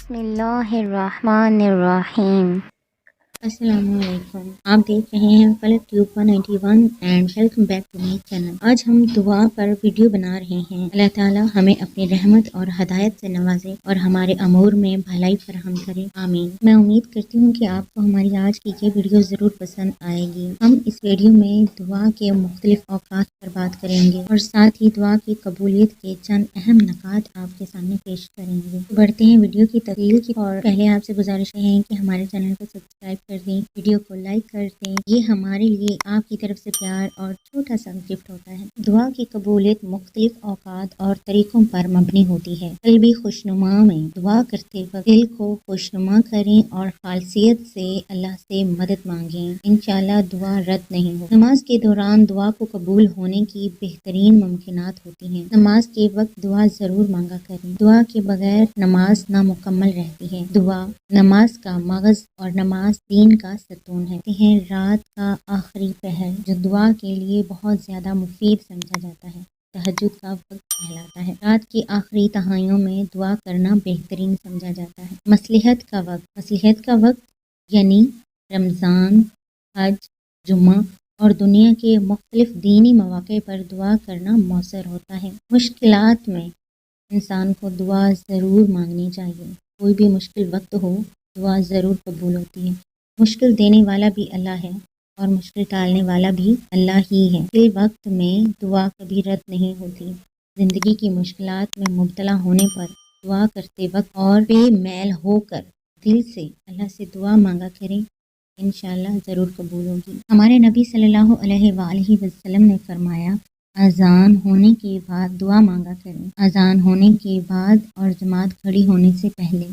بسم اللہ الرحمن الرحیم۔ السلام علیکم، آپ دیکھ رہے ہیں Falak tube 191 and welcome back to my channel. آج ہم دعا پر ویڈیو بنا رہے ہیں۔ اللہ تعالیٰ ہمیں اپنی رحمت اور ہدایت سے نوازے اور ہمارے امور میں بھلائی فراہم کرے، آمین۔ میں امید کرتی ہوں کہ آپ کو ہماری آج کی یہ ویڈیو ضرور پسند آئے گی۔ ہم اس ویڈیو میں دعا کے مختلف اوقات پر بات کریں گے اور ساتھ ہی دعا کی قبولیت کے چند اہم نکات آپ کے سامنے پیش کریں گے۔ بڑھتے ہیں ویڈیو کی تفصیل کی اور پہلے آپ سے گزارش ہے کہ ہمارے چینل کو سبسکرائب کر دیں، ویڈیو کو لائک کر دیں، یہ ہمارے لیے آپ کی طرف سے پیار اور چھوٹا سا گفٹ ہوتا ہے۔ دعا کی قبولیت مختلف اوقات اور طریقوں پر مبنی ہوتی ہے۔ قلبی خوشنما میں دعا کرتے وقت دل کو خوشنما کریں اور خالصیت سے اللہ سے مدد مانگیں، انشاءاللہ دعا رد نہیں ہوگی۔ نماز کے دوران دعا کو قبول ہونے کی بہترین ممکنات ہوتی ہیں۔ نماز کے وقت دعا ضرور مانگا کریں، دعا کے بغیر نماز نامکمل رہتی ہے۔ دعا نماز کا مغز اور نماز دین کا ستون ہے۔ رات کا آخری پہر جو دعا کے لیے بہت زیادہ مفید سمجھا جاتا ہے، تہجد کا وقت کہلاتا ہے۔ رات کی آخری تہائیوں میں دعا کرنا بہترین سمجھا جاتا ہے۔ مصلحت کا وقت، مصلحت کا وقت یعنی رمضان، حج، جمعہ اور دنیا کے مختلف دینی مواقع پر دعا کرنا مؤثر ہوتا ہے۔ مشکلات میں انسان کو دعا ضرور مانگنی چاہیے۔ کوئی بھی مشکل وقت ہو، دعا ضرور قبول ہوتی ہے۔ مشکل دینے والا بھی اللہ ہے اور مشکل ٹالنے والا بھی اللہ ہی ہے۔ اس وقت میں دعا کبھی رد نہیں ہوتی۔ زندگی کی مشکلات میں مبتلا ہونے پر دعا کرتے وقت اور بے میل ہو کر دل سے اللہ سے دعا مانگا کریں، انشاءاللہ ضرور قبول ہوگی۔ ہمارے نبی صلی اللہ علیہ وآلہ وسلم نے فرمایا، اذان ہونے کے بعد دعا مانگا کریں۔ اذان ہونے کے بعد اور جماعت کھڑی ہونے سے پہلے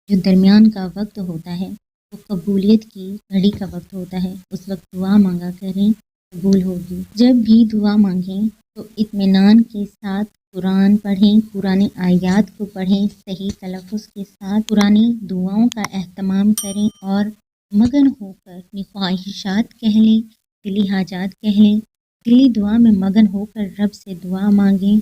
جو درمیان کا وقت ہوتا ہے وہ قبولیت کی گھڑی کا وقت ہوتا ہے، اس وقت دعا مانگا کریں، قبول ہوگی۔ جب بھی دعا مانگیں تو اطمینان کے ساتھ قرآن پڑھیں، قرآن آیات کو پڑھیں، صحیح تلفظ کے ساتھ قرآنی دعاؤں کا اہتمام کریں اور مگن ہو کر اپنی خواہشات کہہ لیں، دلی حاجات کہہ لیں، دلی دعا میں مگن ہو کر رب سے دعا مانگیں،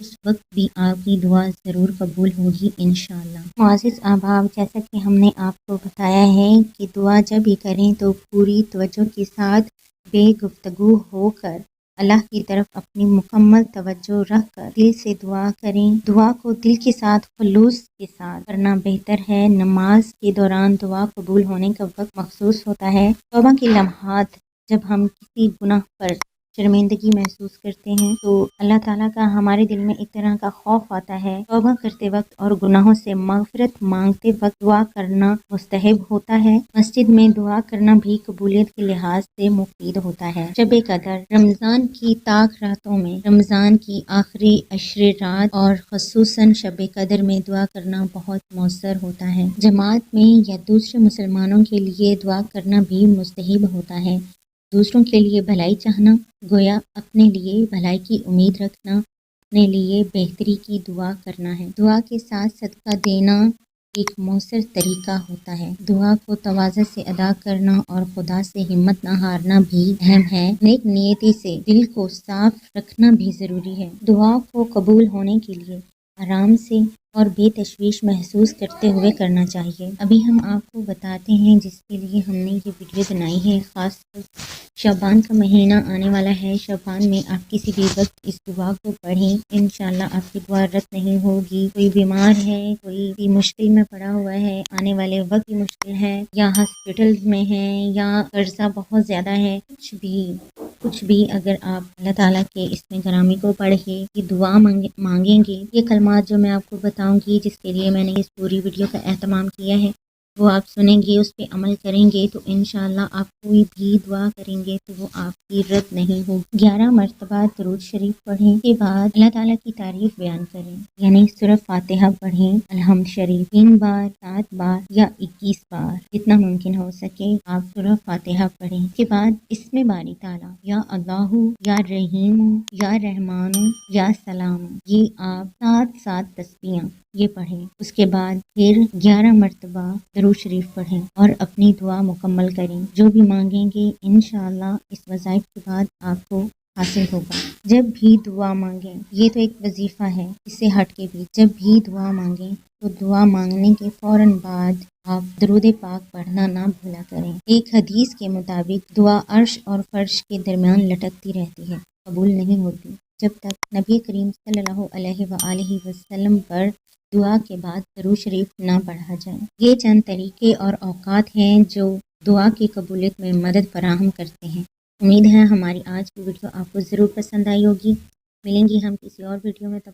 اس وقت بھی آپ کی دعا ضرور قبول ہوگی انشاءاللہ۔ معزز احباب، جیسا کہ ہم نے آپ کو بتایا ہے کہ دعا جب بھی کریں تو پوری توجہ کے ساتھ بے گفتگو ہو کر اللہ کی طرف اپنی مکمل توجہ رکھ کر دل سے دعا کریں۔ دعا کو دل کے ساتھ خلوص کے ساتھ کرنا بہتر ہے۔ نماز کے دوران دعا قبول ہونے کا وقت مخصوص ہوتا ہے۔ توبہ کے لمحات، جب ہم کسی گناہ پر شرمندگی محسوس کرتے ہیں تو اللہ تعالیٰ کا ہمارے دل میں ایک طرح کا خوف آتا ہے۔ توبہ کرتے وقت اور گناہوں سے مغفرت مانگتے وقت دعا کرنا مستحب ہوتا ہے۔ مسجد میں دعا کرنا بھی قبولیت کے لحاظ سے مفید ہوتا ہے۔ شب قدر، رمضان کی طاق راتوں میں، رمضان کی آخری 10 رات اور خصوصاً شب قدر میں دعا کرنا بہت مؤثر ہوتا ہے۔ جماعت میں یا دوسرے مسلمانوں کے لیے دعا کرنا بھی مستحب ہوتا ہے۔ دوسروں کے لیے بھلائی چاہنا گویا اپنے لیے بھلائی کی امید رکھنا، اپنے لیے بہتری کی دعا کرنا ہے۔ دعا کے ساتھ صدقہ دینا ایک مؤثر طریقہ ہوتا ہے۔ دعا کو تواضع سے ادا کرنا اور خدا سے ہمت نہ ہارنا بھی اہم ہے۔ نیک نیتی سے دل کو صاف رکھنا بھی ضروری ہے۔ دعا کو قبول ہونے کے لیے آرام سے اور بے تشویش محسوس کرتے ہوئے کرنا چاہیے۔ ابھی ہم آپ کو بتاتے ہیں جس کے لیے ہم نے یہ ویڈیو بنائی ہے۔ خاص شعبان کا مہینہ آنے والا ہے۔ شعبان میں آپ کسی بھی وقت اس دعا کو پڑھیں، انشاءاللہ آپ کی دعا رد نہیں ہوگی۔ کوئی بیمار ہے، کوئی مشکل میں پڑا ہوا ہے، آنے والے وقت کی مشکل ہے، یا ہاسپٹل میں ہے، یا قرضہ بہت زیادہ ہے، کچھ بھی اگر آپ اللہ تعالیٰ کے اس میں گرامی کو پڑھ کے یہ دعا مانگیں گے، یہ کلمات جو میں آپ کو بتاؤں گی جس کے لیے میں نے اس پوری ویڈیو کا اہتمام کیا ہے، وہ آپ سنیں گے، اس پہ عمل کریں گے تو انشاءاللہ آپ کوئی بھی دعا کریں گے تو وہ آپ کی رد نہیں ہوگی۔ 11 مرتبہ درود شریف پڑھیں، کے بعد اللہ تعالیٰ کی تعریف بیان کریں، یعنی سورہ فاتحہ پڑھیں، الحمد شریف 3 بار، 7 بار یا 21 بار، جتنا ممکن ہو سکے آپ سورہ فاتحہ پڑھیں۔ کے بعد اسم باری تعالیٰ، یا اللہ، یا رحیم، یا رحمان، یا سلام، یہ آپ 7 تسبیحاں یہ پڑھیں۔ اس کے بعد پھر 11 مرتبہ درود شریف پڑھیں اور اپنی دعا مکمل کریں۔ جو بھی مانگیں گے انشاءاللہ اس وظائف کے بعد آپ کو حاصل ہوگا۔ جب بھی دعا مانگیں، یہ تو ایک وظیفہ ہے، اس سے ہٹ کے بھی جب بھی دعا مانگیں تو دعا مانگنے کے فوراً بعد آپ درود پاک پڑھنا نہ بھولا کریں۔ ایک حدیث کے مطابق دعا عرش اور فرش کے درمیان لٹکتی رہتی ہے، قبول نہیں ہوتی جب تک نبی کریم صلی اللہ علیہ وآلہ وسلم پر دعا کے بعد درود شریف نہ پڑھا جائے۔ یہ چند طریقے اور اوقات ہیں جو دعا کی قبولیت میں مدد فراہم کرتے ہیں۔ امید ہے ہماری آج کی ویڈیو آپ کو ضرور پسند آئی ہوگی۔ ملیں گی ہم کسی اور ویڈیو میں، تب